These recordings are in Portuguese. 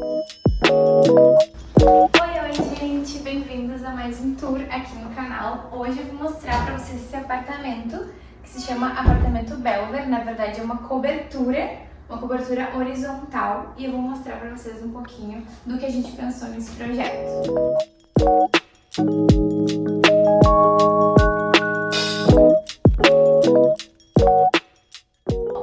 Oi, gente! Bem-vindos a mais um tour aqui no canal. Hoje eu vou mostrar pra vocês esse apartamento que se chama Apartamento Belver. Na verdade é uma cobertura horizontal, e eu vou mostrar pra vocês um pouquinho do que a gente pensou nesse projeto.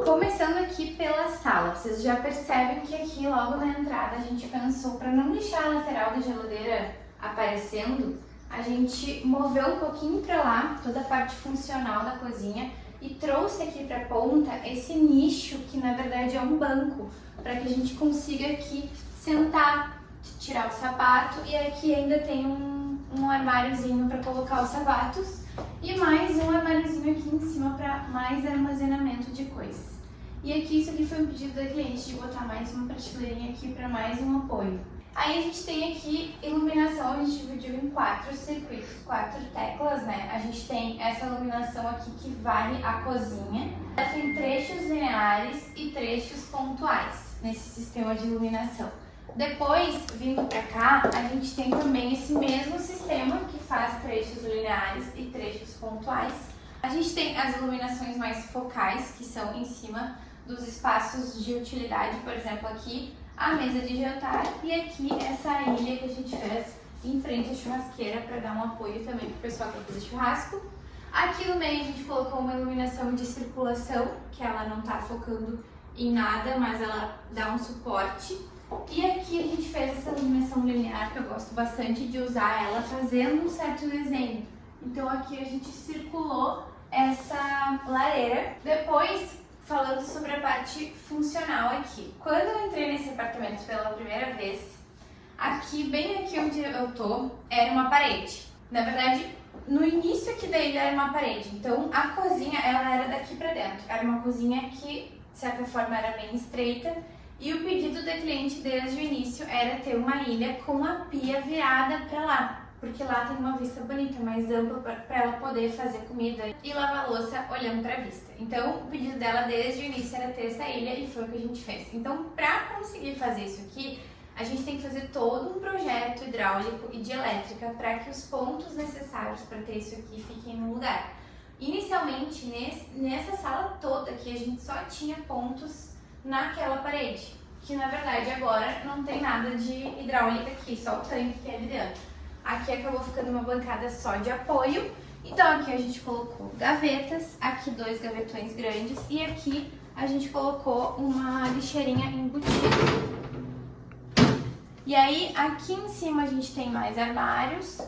Começando aqui pela sala, vocês já percebem que aqui logo na entrada a gente pensou, para não deixar a lateral da geladeira aparecendo, a gente moveu um pouquinho para lá toda a parte funcional da cozinha e trouxe aqui para a ponta esse nicho que na verdade é um banco, para que a gente consiga aqui sentar, tirar o sapato, e aqui ainda tem um armáriozinho para colocar os sapatos e mais um armáriozinho aqui em cima para mais armazenamento de coisas. E aqui, isso aqui foi um pedido da cliente de botar mais uma prateleirinha aqui para mais um apoio. Aí a gente tem aqui iluminação, a gente dividiu em 4 circuitos, 4 teclas, né? A gente tem essa iluminação aqui que varre a cozinha. Ela tem trechos lineares e trechos pontuais nesse sistema de iluminação. Depois, vindo para cá, a gente tem também esse mesmo sistema que faz trechos lineares e trechos pontuais. A gente tem as iluminações mais focais, que são em cima dos espaços de utilidade, por exemplo, aqui a mesa de jantar e aqui essa ilha que a gente fez em frente à churrasqueira para dar um apoio também para o pessoal que vai fazer churrasco. Aqui no meio a gente colocou uma iluminação de circulação, que ela não está focando em nada, mas ela dá um suporte. E aqui a gente fez essa iluminação linear, que eu gosto bastante de usar ela fazendo um certo desenho. Então aqui a gente circulou essa lareira. Depois, falando sobre a parte funcional aqui. Quando eu entrei nesse apartamento pela primeira vez, aqui, bem aqui onde eu tô, era uma parede. Na verdade, no início aqui da ilha era uma parede. Então a cozinha, ela era daqui pra dentro. Era uma cozinha que, de certa forma, era bem estreita. E o pedido da cliente desde o início era ter uma ilha com a pia virada pra lá. Porque lá tem uma vista bonita, mais ampla, para ela poder fazer comida e lavar louça olhando para a vista. Então, o pedido dela desde o início era ter essa ilha e foi o que a gente fez. Então, para conseguir fazer isso aqui, a gente tem que fazer todo um projeto hidráulico e de elétrica para que os pontos necessários para ter isso aqui fiquem no lugar. Inicialmente, nessa sala toda aqui, a gente só tinha pontos naquela parede, que na verdade agora não tem nada de hidráulica aqui, só o tanque que é de dentro. Aqui acabou ficando uma bancada só de apoio. Então aqui a gente colocou gavetas, aqui 2 gavetões grandes e aqui a gente colocou uma lixeirinha embutida. E aí aqui em cima a gente tem mais armários,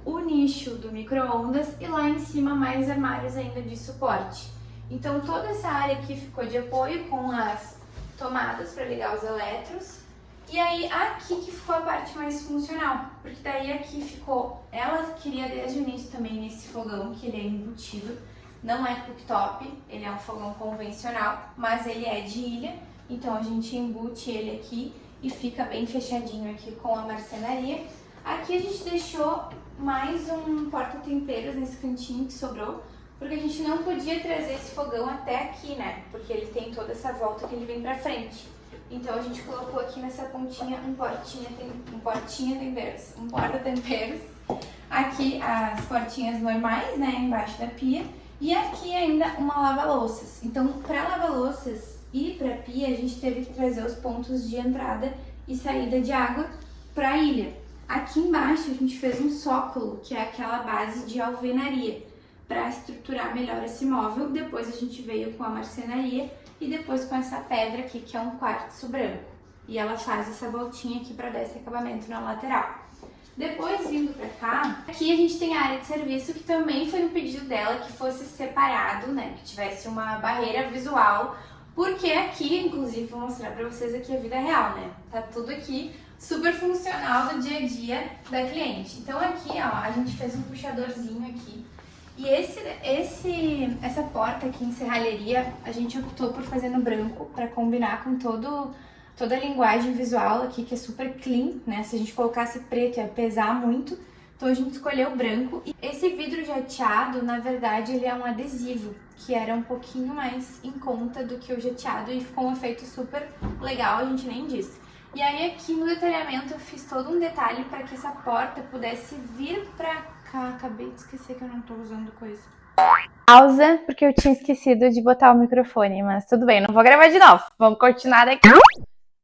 o nicho do micro-ondas e lá em cima mais armários ainda de suporte. Então toda essa área aqui ficou de apoio com as tomadas para ligar os eletros. E aí aqui que ficou a parte mais funcional, porque daí aqui ficou, ela queria desde o início também esse fogão, que ele é embutido, não é cooktop, ele é um fogão convencional, mas ele é de ilha, então a gente embute ele aqui e fica bem fechadinho aqui com a marcenaria. Aqui a gente deixou mais um porta-temperos nesse cantinho que sobrou, porque a gente não podia trazer esse fogão até aqui, né, porque ele tem toda essa volta que ele vem pra frente. Então a gente colocou aqui nessa pontinha um porta-temperos. Aqui as portinhas normais, né, embaixo da pia. E aqui ainda uma lava-louças. Então, para lava-louças e para pia, a gente teve que trazer os pontos de entrada e saída de água para a ilha. Aqui embaixo a gente fez um sócolo, que é aquela base de alvenaria, para estruturar melhor esse móvel. Depois a gente veio com a marcenaria e depois com essa pedra aqui, que é um quartzo branco. E ela faz essa voltinha aqui para dar esse acabamento na lateral. Depois, vindo pra cá, aqui a gente tem a área de serviço, que também foi um pedido dela que fosse separado, né? Que tivesse uma barreira visual, porque aqui, inclusive, vou mostrar pra vocês aqui a vida real, né? Tá tudo aqui super funcional do dia a dia da cliente. Então aqui, ó, a gente fez um puxadorzinho aqui. E essa porta aqui em serralheria, a gente optou por fazer no branco para combinar com toda a linguagem visual aqui, que é super clean, né? Se a gente colocasse preto ia pesar muito, então a gente escolheu branco. E esse vidro jateado, na verdade, ele é um adesivo, que era um pouquinho mais em conta do que o jateado e ficou um efeito super legal, a gente nem disse. E aí aqui no detalhamento eu fiz todo um detalhe para que essa porta pudesse vir pra cá. Acabei de esquecer que eu não tô usando coisa. Pausa, porque eu tinha esquecido de botar o microfone, mas tudo bem, não vou gravar de novo. Vamos continuar daqui.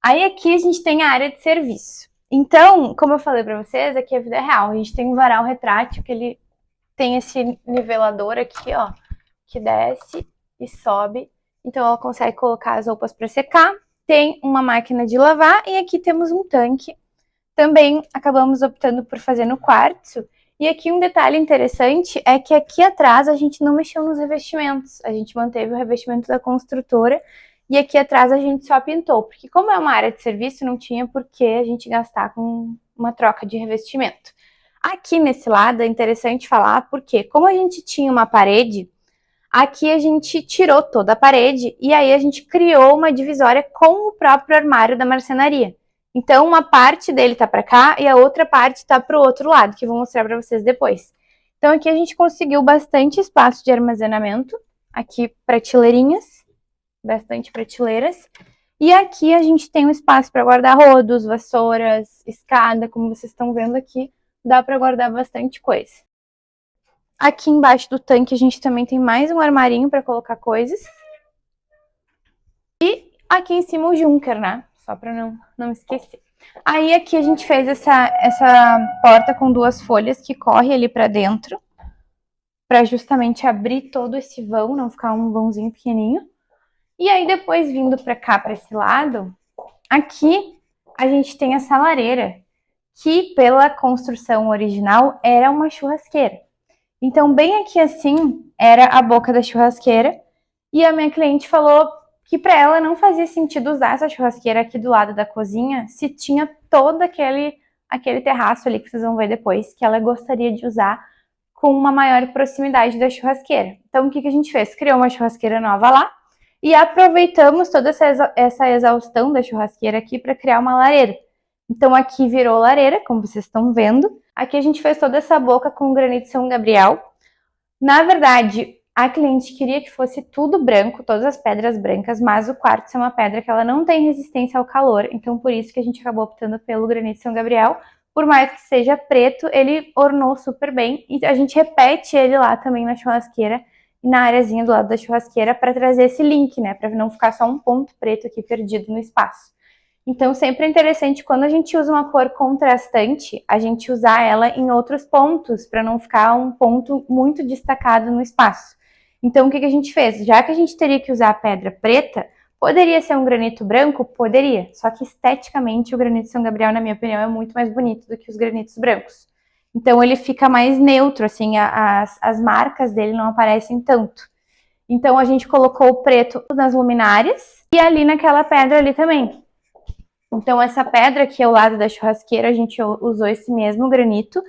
Aí aqui a gente tem a área de serviço. Então, como eu falei pra vocês, aqui é a vida real. A gente tem um varal retrátil, que ele tem esse nivelador aqui, ó, que desce e sobe. Então ela consegue colocar as roupas para secar. Tem uma máquina de lavar e aqui temos um tanque. Também acabamos optando por fazer no quartzo. E aqui um detalhe interessante é que aqui atrás a gente não mexeu nos revestimentos. A gente manteve o revestimento da construtora e aqui atrás a gente só pintou. Porque como é uma área de serviço, não tinha por que a gente gastar com uma troca de revestimento. Aqui nesse lado é interessante falar porque como a gente tinha uma parede, aqui a gente tirou toda a parede e aí a gente criou uma divisória com o próprio armário da marcenaria. Então, uma parte dele tá para cá e a outra parte tá para o outro lado, que eu vou mostrar para vocês depois. Então, aqui a gente conseguiu bastante espaço de armazenamento. Aqui, prateleirinhas, bastante prateleiras. E aqui a gente tem um espaço para guardar rodos, vassouras, escada, como vocês estão vendo aqui, dá para guardar bastante coisa. Aqui embaixo do tanque a gente também tem mais um armarinho para colocar coisas. E aqui em cima o Junker, né? Só para não esquecer. Aí aqui a gente fez essa porta com duas folhas que corre ali para dentro. Para justamente abrir todo esse vão, não ficar um vãozinho pequenininho. E aí depois vindo para cá, para esse lado, aqui a gente tem essa lareira. Que pela construção original era uma churrasqueira. Então, bem aqui assim, era a boca da churrasqueira. E a minha cliente falou que para ela não fazia sentido usar essa churrasqueira aqui do lado da cozinha se tinha todo aquele terraço ali que vocês vão ver depois, que ela gostaria de usar com uma maior proximidade da churrasqueira. Então, o que a gente fez? Criou uma churrasqueira nova lá e aproveitamos toda essa exaustão da churrasqueira aqui para criar uma lareira. Então, aqui virou lareira, como vocês estão vendo. Aqui a gente fez toda essa boca com granito São Gabriel. Na verdade, a cliente queria que fosse tudo branco, todas as pedras brancas, mas o quartzo é uma pedra que ela não tem resistência ao calor, então por isso que a gente acabou optando pelo granito São Gabriel. Por mais que seja preto, ele ornou super bem e a gente repete ele lá também na churrasqueira e na areazinha do lado da churrasqueira para trazer esse link, né, para não ficar só um ponto preto aqui perdido no espaço. Então, sempre é interessante, quando a gente usa uma cor contrastante, a gente usar ela em outros pontos, para não ficar um ponto muito destacado no espaço. Então, o que a gente fez? Já que a gente teria que usar a pedra preta, poderia ser um granito branco? Poderia. Só que, esteticamente, o granito São Gabriel, na minha opinião, é muito mais bonito do que os granitos brancos. Então, ele fica mais neutro, assim, as marcas dele não aparecem tanto. Então, a gente colocou o preto nas luminárias e ali naquela pedra ali também. Então, essa pedra aqui ao lado da churrasqueira, a gente usou esse mesmo granito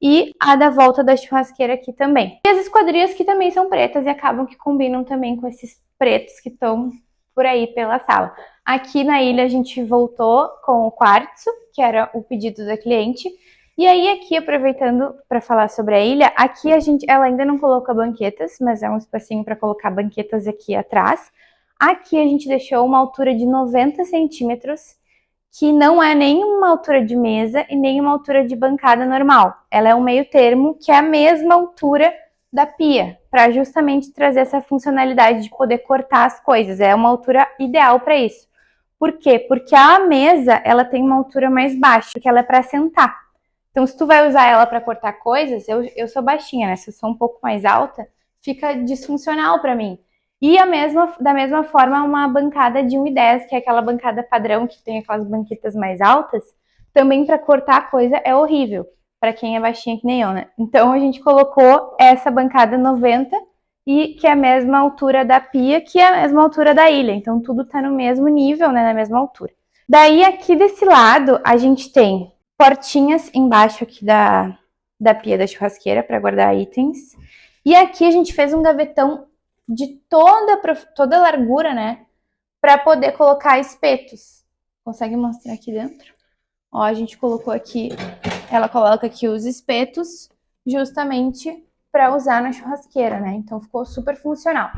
e a da volta da churrasqueira aqui também. E as esquadrias que também são pretas e acabam que combinam também com esses pretos que estão por aí pela sala. Aqui na ilha a gente voltou com o quartzo, que era o pedido da cliente. E aí aqui, aproveitando para falar sobre a ilha, aqui ela ainda não colocou banquetas, mas é um espacinho para colocar banquetas aqui atrás. Aqui a gente deixou uma altura de 90 centímetros, que não é nem uma altura de mesa e nem uma altura de bancada normal. Ela é um meio termo, que é a mesma altura da pia, para justamente trazer essa funcionalidade de poder cortar as coisas. É uma altura ideal para isso. Por quê? Porque a mesa, ela tem uma altura mais baixa, porque ela é para sentar. Então, se tu vai usar ela para cortar coisas, eu sou baixinha, né? Se eu sou um pouco mais alta, fica disfuncional para mim. E da mesma forma, uma bancada de 1,10, que é aquela bancada padrão que tem aquelas banquetas mais altas, também para cortar coisa é horrível, para quem é baixinha que nem eu, né? Então a gente colocou essa bancada 90 e que é a mesma altura da pia, que é a mesma altura da ilha. Então tudo tá no mesmo nível, né, na mesma altura. Daí aqui desse lado a gente tem portinhas embaixo aqui da pia da churrasqueira para guardar itens. E aqui a gente fez um gavetão de toda a largura, né, para poder colocar espetos. Consegue mostrar aqui dentro? Ó, a gente colocou aqui, ela coloca aqui os espetos justamente para usar na churrasqueira, né? Então ficou super funcional.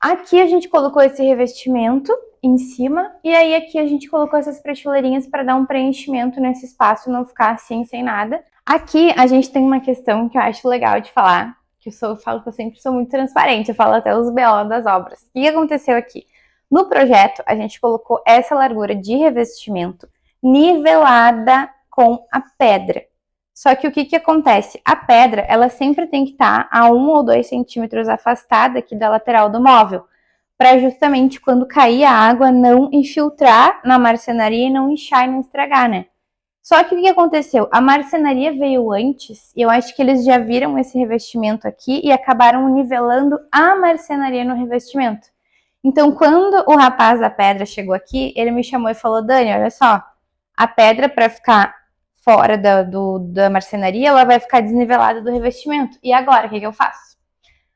Aqui a gente colocou esse revestimento em cima. E aí aqui a gente colocou essas prateleirinhas para dar um preenchimento nesse espaço, não ficar assim, sem nada. Aqui a gente tem uma questão que eu acho legal de falar, que eu falo que eu sempre sou muito transparente, eu falo até os BO das obras. O que aconteceu aqui? No projeto, a gente colocou essa largura de revestimento nivelada com a pedra. Só que o que acontece? A pedra, ela sempre tem que estar a 1 ou 2 centímetros afastada aqui da lateral do móvel, para justamente quando cair a água não infiltrar na marcenaria e não inchar e não estragar, né? Só que o que aconteceu? A marcenaria veio antes e eu acho que eles já viram esse revestimento aqui e acabaram nivelando a marcenaria no revestimento. Então, quando o rapaz da pedra chegou aqui, ele me chamou e falou: Dani, olha só, a pedra para ficar fora da marcenaria, ela vai ficar desnivelada do revestimento. E agora, o que eu faço?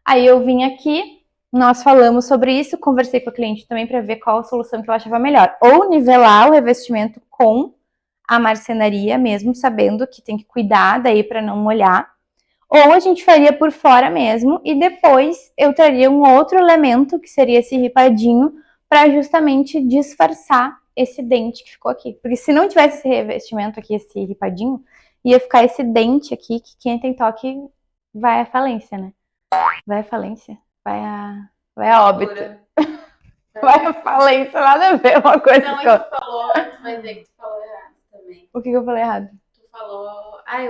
Aí eu vim aqui, nós falamos sobre isso, conversei com a cliente também para ver qual a solução que eu achava melhor. Ou nivelar o revestimento com a marcenaria, mesmo sabendo que tem que cuidar daí para não molhar. Ou a gente faria por fora mesmo e depois eu traria um outro elemento, que seria esse ripadinho, para justamente disfarçar esse dente que ficou aqui. Porque se não tivesse esse revestimento aqui, esse ripadinho, ia ficar esse dente aqui, que quem tem toque vai à falência, né? Vai à falência? Vai a óbito. Vai à falência, nada a ver uma coisa não, com outra. Tu falou, mas é que tu falou errado também. O que eu falei errado? Tu falou,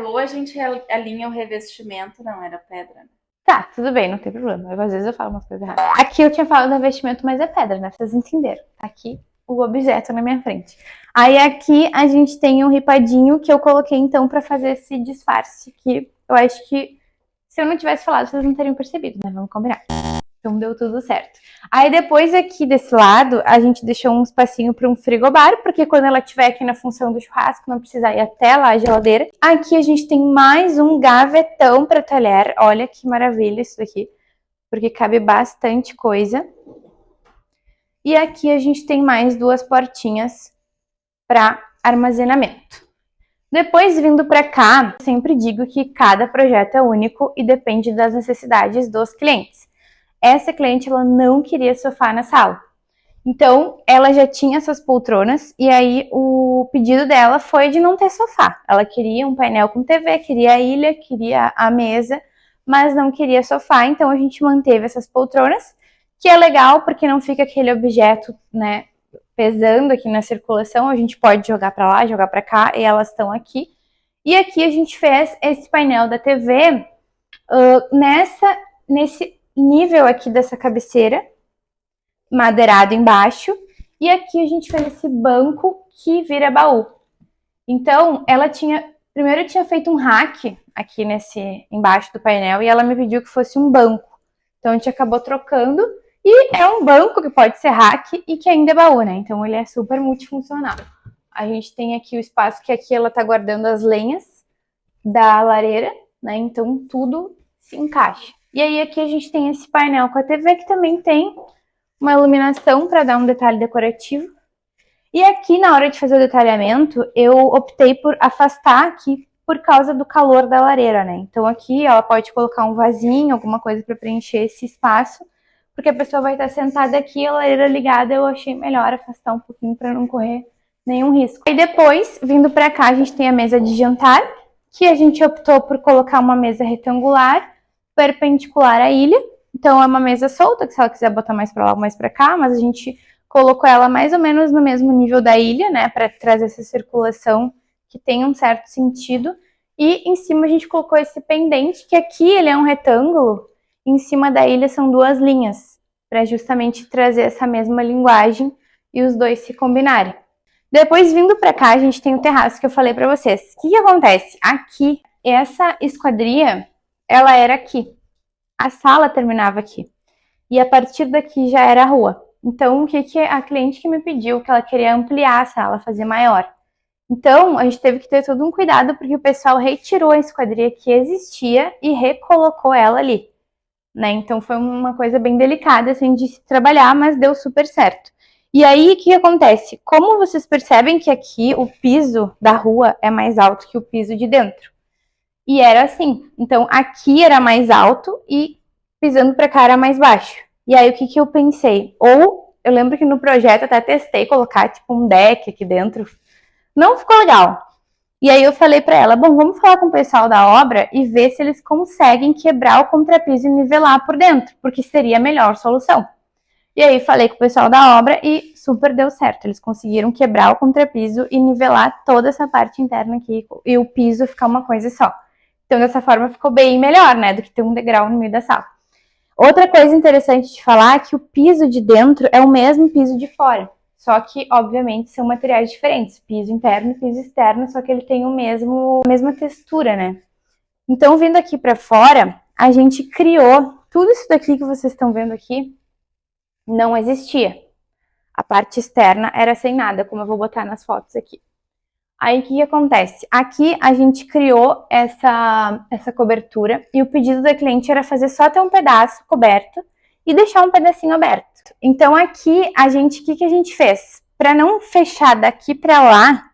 ou a gente alinha o revestimento, não, era pedra, né? Tá, tudo bem, não tem problema. Às vezes eu falo umas coisas erradas. Aqui eu tinha falado do revestimento, mas é pedra, né? Vocês entenderam. Tá aqui o objeto na minha frente. Aí aqui a gente tem um ripadinho que eu coloquei então pra fazer esse disfarce, que eu acho que se eu não tivesse falado, vocês não teriam percebido, né? Vamos combinar. Então deu tudo certo. Aí depois aqui desse lado, a gente deixou um espacinho para um frigobar, porque quando ela estiver aqui na função do churrasco, não precisa ir até lá a geladeira. Aqui a gente tem mais um gavetão para talher. Olha que maravilha isso daqui, porque cabe bastante coisa. E aqui a gente tem mais 2 portinhas para armazenamento. Depois, vindo para cá, sempre digo que cada projeto é único e depende das necessidades dos clientes. Essa cliente, ela não queria sofá na sala. Então, ela já tinha essas poltronas e aí o pedido dela foi de não ter sofá. Ela queria um painel com TV, queria a ilha, queria a mesa, mas não queria sofá. Então, a gente manteve essas poltronas, que é legal porque não fica aquele objeto, né, pesando aqui na circulação. A gente pode jogar para lá, jogar para cá e elas estão aqui. E aqui a gente fez esse painel da TV nesse nível aqui dessa cabeceira, madeirado embaixo, e aqui a gente fez esse banco que vira baú. Então, primeiro eu tinha feito um rack aqui embaixo do painel, e ela me pediu que fosse um banco. Então a gente acabou trocando, e é um banco que pode ser rack e que ainda é baú, né? Então ele é super multifuncional. A gente tem aqui o espaço que aqui ela tá guardando as lenhas da lareira, né? Então tudo se encaixa. E aí aqui a gente tem esse painel com a TV que também tem uma iluminação para dar um detalhe decorativo. E aqui na hora de fazer o detalhamento, eu optei por afastar aqui por causa do calor da lareira, né? Então aqui ela pode colocar um vasinho, alguma coisa para preencher esse espaço, porque a pessoa vai estar sentada aqui, a lareira ligada, eu achei melhor afastar um pouquinho para não correr nenhum risco. E depois, vindo para cá, a gente tem a mesa de jantar, que a gente optou por colocar uma mesa retangular, perpendicular à ilha. Então é uma mesa solta, que se ela quiser botar mais para lá ou mais para cá, mas a gente colocou ela mais ou menos no mesmo nível da ilha, né, para trazer essa circulação que tem um certo sentido. E em cima a gente colocou esse pendente, que aqui ele é um retângulo, em cima da ilha são 2 linhas, para justamente trazer essa mesma linguagem e os dois se combinarem. Depois, vindo para cá, a gente tem o terraço que eu falei para vocês. O que acontece? Aqui, essa esquadria, ela era aqui. A sala terminava aqui. E a partir daqui já era a rua. Então, o que a cliente que me pediu, que ela queria ampliar a sala, fazer maior. Então, a gente teve que ter todo um cuidado, porque o pessoal retirou a esquadria que existia e recolocou ela ali, né? Então, foi uma coisa bem delicada, assim, de se trabalhar, mas deu super certo. E aí, o que acontece? Como vocês percebem que aqui o piso da rua é mais alto que o piso de dentro? E era assim. Então, aqui era mais alto e pisando para cá era mais baixo. E aí, o que eu pensei? Ou Eu lembro que no projeto até testei colocar tipo um deck aqui dentro. Não ficou legal. E aí eu falei pra ela, bom, vamos falar com o pessoal da obra e ver se eles conseguem quebrar o contrapiso e nivelar por dentro, porque seria a melhor solução. E aí falei com o pessoal da obra e super deu certo. Eles conseguiram quebrar o contrapiso e nivelar toda essa parte interna aqui e o piso ficar uma coisa só. Então dessa forma ficou bem melhor, né, do que ter um degrau no meio da sala. Outra coisa interessante de falar é que o piso de dentro é o mesmo piso de fora. Só que, obviamente, são materiais diferentes. Piso interno e piso externo, só que ele tem a mesma textura, né? Então, vindo aqui para fora, a gente criou tudo isso daqui que vocês estão vendo aqui, não existia. A parte externa era sem nada, como eu vou botar nas fotos aqui. Aí, o que acontece? Aqui, a gente criou essa cobertura e o pedido da cliente era fazer só ter um pedaço coberto e deixar um pedacinho aberto. Então, aqui, o que a gente fez? Para não fechar daqui para lá,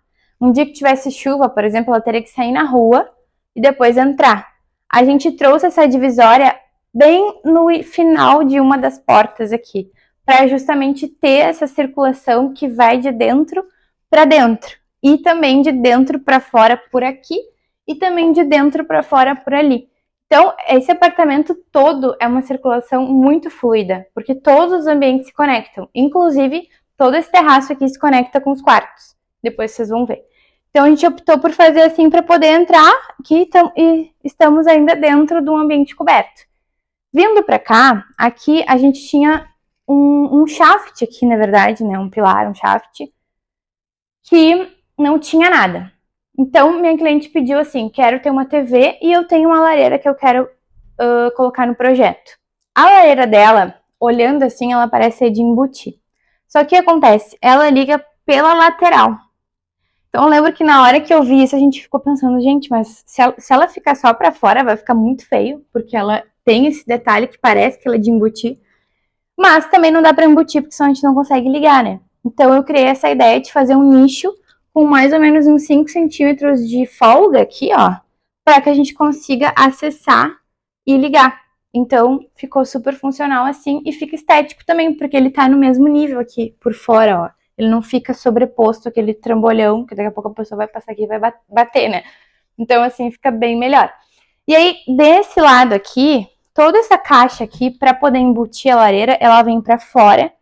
um dia que tivesse chuva, por exemplo, ela teria que sair na rua e depois entrar. A gente trouxe essa divisória bem no final de uma das portas aqui, para justamente ter essa circulação que vai de dentro para dentro. E também de dentro para fora por aqui e também de dentro para fora por ali. Então, esse apartamento todo é uma circulação muito fluida, porque todos os ambientes se conectam. Inclusive, todo esse terraço aqui se conecta com os quartos. Depois vocês vão ver. Então, a gente optou por fazer assim para poder entrar aqui e estamos ainda dentro de um ambiente coberto. Vindo para cá, aqui a gente tinha um shaft aqui, na verdade, né? Um pilar, um shaft, que não tinha nada. Então, minha cliente pediu assim, quero ter uma TV e eu tenho uma lareira que eu quero colocar no projeto. A lareira dela, olhando assim, ela parece ser de embutir. Só que o que acontece? Ela liga pela lateral. Então, eu lembro que na hora que eu vi isso, a gente ficou pensando, gente, mas se ela ficar só pra fora, vai ficar muito feio, porque ela tem esse detalhe que parece que ela é de embutir. Mas também não dá pra embutir, porque senão a gente não consegue ligar, né? Então, eu criei essa ideia de fazer um nicho com mais ou menos uns 5 centímetros de folga aqui, ó, para que a gente consiga acessar e ligar. Então, ficou super funcional assim e fica estético também, porque ele tá no mesmo nível aqui por fora, ó. Ele não fica sobreposto aquele trambolhão, que daqui a pouco a pessoa vai passar aqui e vai bater, né? Então, assim, fica bem melhor. E aí, desse lado aqui, toda essa caixa aqui, para poder embutir a lareira, ela vem para fora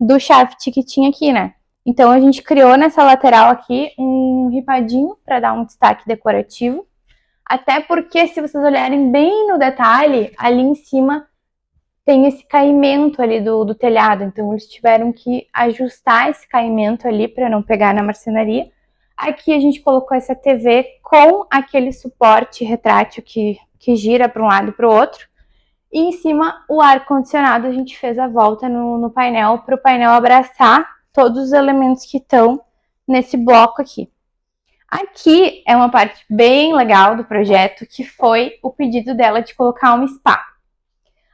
do shaft que tinha aqui, né? Então, a gente criou nessa lateral aqui um ripadinho para dar um destaque decorativo. Até porque, se vocês olharem bem no detalhe, ali em cima tem esse caimento ali do telhado. Então, eles tiveram que ajustar esse caimento ali para não pegar na marcenaria. Aqui a gente colocou essa TV com aquele suporte retrátil que gira para um lado e para o outro. E em cima, o ar-condicionado, a gente fez a volta no painel, para o painel abraçar todos os elementos que estão nesse bloco aqui. Aqui é uma parte bem legal do projeto, que foi o pedido dela de colocar um spa.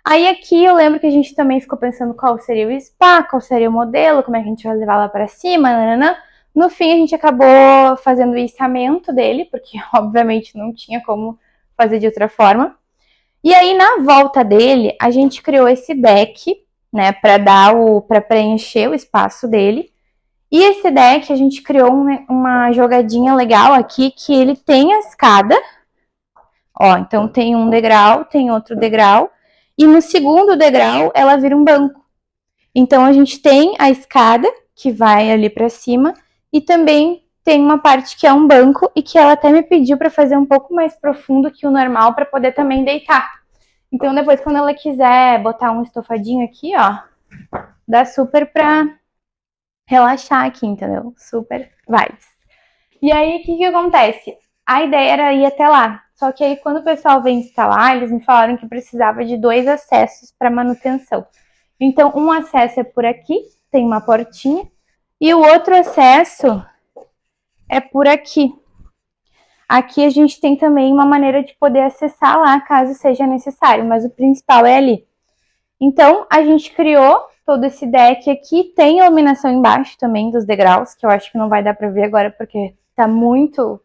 Aí aqui eu lembro que a gente também ficou pensando qual seria o spa, qual seria o modelo, como é que a gente vai levar lá para cima, nananã. No fim, a gente acabou fazendo o içamento dele, porque obviamente não tinha como fazer de outra forma. E aí, na volta dele, a gente criou esse deck, né, para preencher o espaço dele. E esse deck, a gente criou uma jogadinha legal aqui, que ele tem a escada. Ó, então tem um degrau, tem outro degrau. E no segundo degrau, ela vira um banco. Então, a gente tem a escada, que vai ali para cima, e também tem uma parte que é um banco, e que ela até me pediu para fazer um pouco mais profundo que o normal, para poder também deitar. Então, depois, quando ela quiser botar um estofadinho aqui, ó, dá super pra relaxar aqui, entendeu? Super vibes. E aí, o que acontece? A ideia era ir até lá. Só que aí, quando o pessoal veio instalar, eles me falaram que precisava de 2 acessos para manutenção. Então, um acesso é por aqui, tem uma portinha, e o outro acesso é por aqui. Aqui a gente tem também uma maneira de poder acessar lá, caso seja necessário, mas o principal é ali. Então, a gente criou todo esse deck aqui, tem iluminação embaixo também dos degraus, que eu acho que não vai dar para ver agora, porque tá muito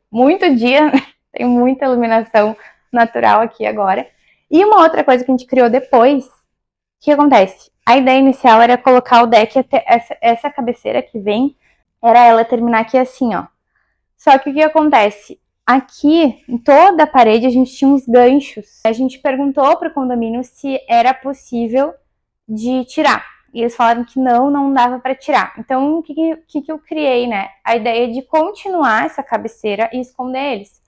dia, tem muita iluminação natural aqui agora. E uma outra coisa que a gente criou depois que acontece? A ideia inicial era colocar o deck até essa cabeceira que vem, era ela terminar aqui assim, ó. Só que o que acontece? Aqui, em toda a parede, a gente tinha uns ganchos. A gente perguntou para o condomínio se era possível de tirar. E eles falaram que não dava para tirar. Então, o que eu criei, né? A ideia de continuar essa cabeceira e esconder eles.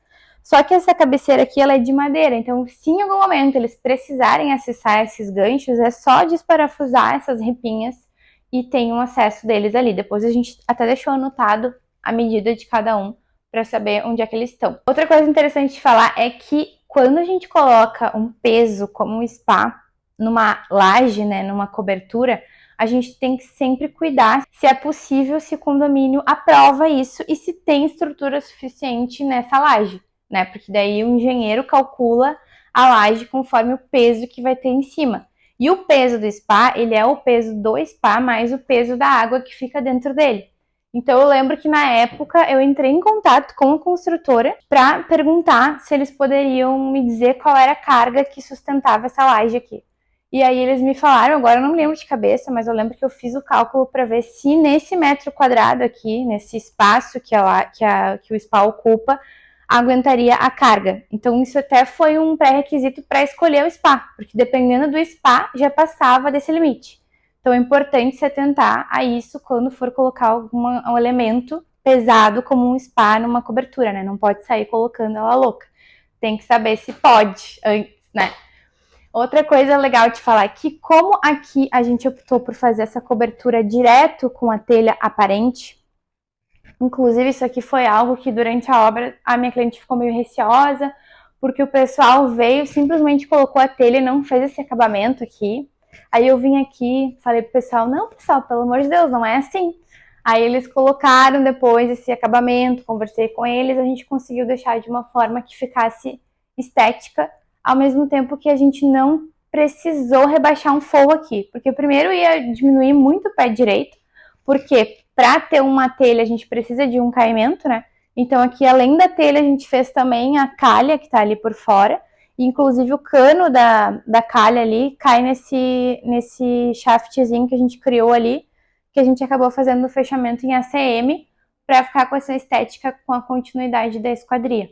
Só que essa cabeceira aqui, ela é de madeira. Então, se em algum momento eles precisarem acessar esses ganchos, é só desparafusar essas repinhas e tem um acesso deles ali. Depois a gente até deixou anotado a medida de cada um para saber onde é que eles estão. Outra coisa interessante de falar é que quando a gente coloca um peso como um spa numa laje, né, numa cobertura, a gente tem que sempre cuidar se é possível, se o condomínio aprova isso e se tem estrutura suficiente nessa laje, né? Porque daí o engenheiro calcula a laje conforme o peso que vai ter em cima. E o peso do spa, ele é o peso do spa mais o peso da água que fica dentro dele. Então eu lembro que na época eu entrei em contato com a construtora para perguntar se eles poderiam me dizer qual era a carga que sustentava essa laje aqui. E aí eles me falaram, agora eu não me lembro de cabeça, mas eu lembro que eu fiz o cálculo para ver se nesse metro quadrado aqui, nesse espaço que o spa ocupa, aguentaria a carga. Então isso até foi um pré-requisito para escolher o spa, porque dependendo do spa já passava desse limite. Então é importante se atentar a isso quando for colocar um elemento pesado como um spa numa cobertura, né? Não pode sair colocando ela louca. Tem que saber se pode antes, né? Outra coisa legal de falar é que como aqui a gente optou por fazer essa cobertura direto com a telha aparente, inclusive isso aqui foi algo que durante a obra a minha cliente ficou meio receosa, porque o pessoal veio, simplesmente colocou a telha e não fez esse acabamento aqui. Aí eu vim aqui, falei pro pessoal, não pessoal, pelo amor de Deus, não é assim. Aí eles colocaram depois esse acabamento, conversei com eles, a gente conseguiu deixar de uma forma que ficasse estética, ao mesmo tempo que a gente não precisou rebaixar um forro aqui, porque primeiro ia diminuir muito o pé direito, porque para ter uma telha a gente precisa de um caimento, né? Então aqui além da telha a gente fez também a calha que tá ali por fora, e inclusive o cano da calha ali cai nesse shaftzinho que a gente criou ali, que a gente acabou fazendo o fechamento em ACM para ficar com essa estética com a continuidade da esquadria.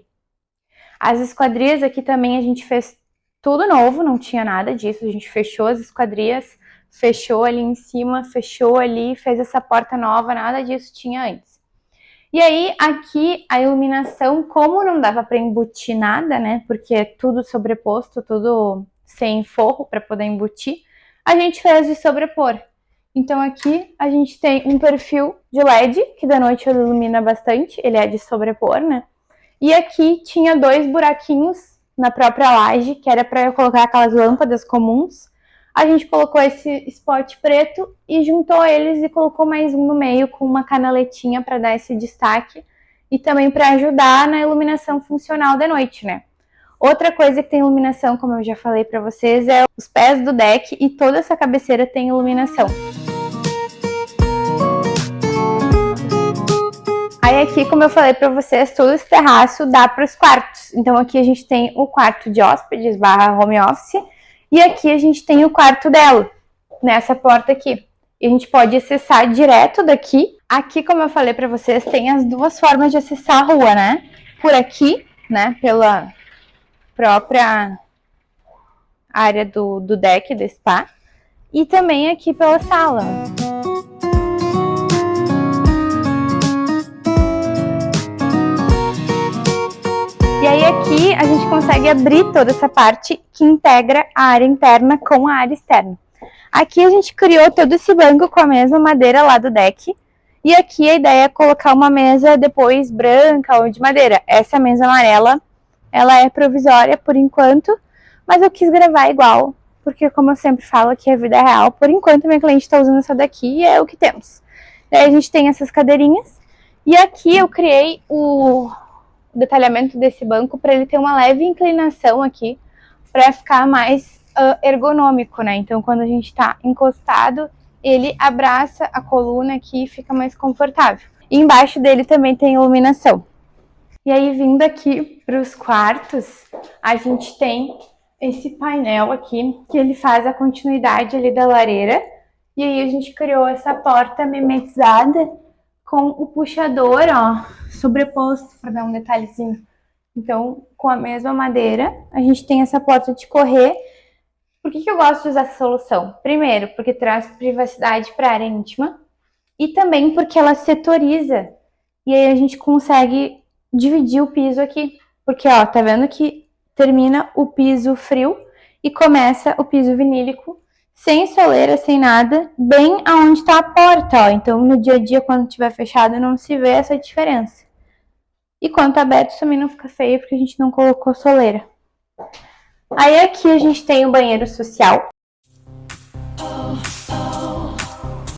As esquadrias aqui também a gente fez tudo novo, não tinha nada disso, a gente fechou as esquadrias, fechou ali em cima, fechou ali, fez essa porta nova, nada disso tinha antes. E aí aqui a iluminação, como não dava para embutir nada, né, porque é tudo sobreposto, tudo sem forro para poder embutir, a gente fez de sobrepor. Então aqui a gente tem um perfil de LED, que da noite ele ilumina bastante, ele é de sobrepor, né? E aqui tinha 2 buraquinhos na própria laje, que era para eu colocar aquelas lâmpadas comuns. A gente colocou esse spot preto e juntou eles e colocou mais um no meio com uma canaletinha para dar esse destaque e também para ajudar na iluminação funcional da noite, né? Outra coisa que tem iluminação, como eu já falei para vocês, é os pés do deck e toda essa cabeceira tem iluminação. Aí aqui, como eu falei pra vocês, todo esse terraço dá para os quartos. Então aqui a gente tem o quarto de hóspedes / home office e aqui a gente tem o quarto dela, nessa porta aqui. E a gente pode acessar direto daqui. Aqui, como eu falei pra vocês, tem as duas formas de acessar a rua, né? Por aqui, né, pela própria área do deck, do spa. E também aqui pela sala. E aí aqui a gente consegue abrir toda essa parte que integra a área interna com a área externa. Aqui a gente criou todo esse banco com a mesma madeira lá do deck. E aqui a ideia é colocar uma mesa depois branca ou de madeira. Essa mesa amarela, ela é provisória por enquanto, mas eu quis gravar igual, porque como eu sempre falo aqui a vida é real, por enquanto minha cliente está usando essa daqui e é o que temos. Daí a gente tem essas cadeirinhas e aqui eu criei o detalhamento desse banco para ele ter uma leve inclinação aqui para ficar mais ergonômico, né? Então quando a gente está encostado, ele abraça a coluna aqui e fica mais confortável. E embaixo dele também tem iluminação. E aí vindo aqui para os quartos, a gente tem esse painel aqui, que ele faz a continuidade ali da lareira. E aí a gente criou essa porta mimetizada com o puxador, ó, sobreposto para dar um detalhezinho. Então, com a mesma madeira, a gente tem essa porta de correr. Por que eu gosto de usar essa solução? Primeiro, porque traz privacidade para a área íntima e também porque ela setoriza. E aí a gente consegue dividir o piso aqui. Porque, ó, tá vendo que termina o piso frio e começa o piso vinílico, sem soleira, sem nada, bem aonde tá a porta, ó. Então, no dia a dia, quando tiver fechado, não se vê essa diferença. E quando tá aberto, também não fica feio, porque a gente não colocou soleira. Aí aqui a gente tem o banheiro social.